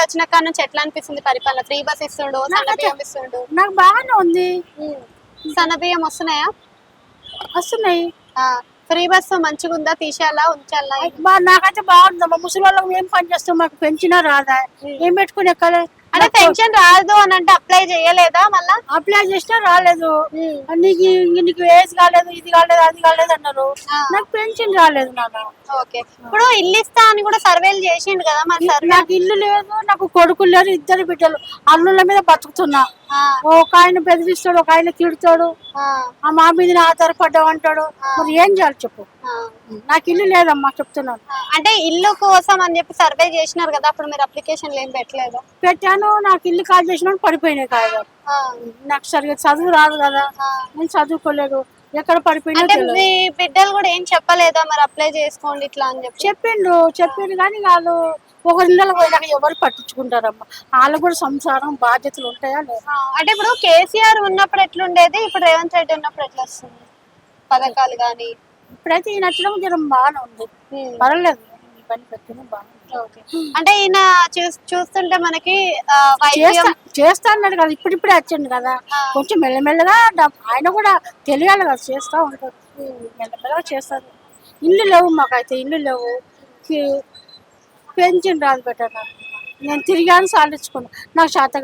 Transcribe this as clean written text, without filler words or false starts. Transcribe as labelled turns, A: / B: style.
A: వచ్చిన కాడ నుంచి ఎట్లా అనిపిస్తుంది పరిపాలన? ఫ్రీ బస్ ఇస్తుండు, సన్న బియ్యం ఇస్తుండు.
B: నాకు బాగానే ఉంది.
A: సన్న బియ్యం వస్తున్నాయా?
B: వస్తున్నాయి.
A: ఫ్రీ బస్ మంచిగా ఉందా? తీసేయాలా ఉంచాలా?
B: నాకైతే బాగుందమ్మా. ముసలి వాళ్ళకి ఏం పని చేస్తాం, మాకు పెంచినా రాదా, ఏం పెట్టుకుని ఎక్కలే.
A: అంటే పెన్షన్ రాదు అని అంటే అప్లై చేయలేదా? మళ్ళా
B: అప్లై చేసినా రాలేదు. నీకు ఏజ్ కాలేదు, ఇది కాలేదు, అది కాలేదు అన్నారు. నాకు పెన్షన్ రాలేదు నాన్న.
A: ఓకే, ఇప్పుడు ఇల్లు ఇస్తా అని కూడా సర్వేలు చేసిండు కదా, మరి
B: నాకు ఇల్లు లేదు, నాకు కొడుకులు లేరు, 2 బిడ్డలు. అల్లుళ్ళ మీద బతుకుతున్నా. ఒక ఆయన బెదిరిస్తాడు, ఒక ఆయన తిడతాడు, మా మీద ఆధారపడ్డావు అంటాడు. మరి ఏం చేయాలి చెప్పు? నాకు ఇల్లు లేదమ్మా, చెప్తున్నాను.
A: అంటే ఇల్లు కోసం అని చెప్పి సర్వే చేసినారు కదా, అప్పుడు మీరు అప్లికేషన్ ఏం పెట్టలేదు?
B: పెట్టాను. నాకు ఇల్లు కాల్ చేసిన పడిపోయినాయి కాదు. నాకు సరిగ్గా చదువు రాదు కదా, నేను చదువుకోలేదు. ఎక్కడ పడిపోయినా
A: మీ బిడ్డలు కూడా ఏం చెప్పలేదా మరి అప్లై చేసుకోండి ఇట్లా అని చెప్పి?
B: చెప్పిండు కానీ వాళ్ళు ఒకరిళ్ళకి పోయినాక ఎవరు పట్టించుకుంటారమ్మా. వాళ్ళకు కూడా సంసారం బాధ్యతలు ఉంటాయా లేదా?
A: అంటే ఇప్పుడు కేసీఆర్ ఉన్నప్పుడు ఎట్లుండేది, ఇప్పుడు రేవంత్ రెడ్డి ఉన్నప్పుడు ఎట్లా వస్తుంది పథకాలు కానీ?
B: ఇప్పుడైతే ఈయన వచ్చిన జనం బాగానే ఉంది, పర్వాలేదు. ఈ పని పెట్టిన బాగుంది.
A: అంటే ఈయన చూస్తుంటే మనకి
B: చేస్తా అన్నాడు కదా, ఇప్పుడిప్పుడే వచ్చిండు కదా, కొంచెం మెల్లమెల్లగా ఆయన కూడా తెలియాలి కదా, చేస్తా ఉంటాడు. మెల్లమెల్లగా చేస్తారు. ఇల్లు లేవు, మాకైతే ఇల్లు లేవు. పెన్షన్ రాదు పెట్టాను. నేను తిరిగాను, సాధించుకున్నాను. నాకు శాతం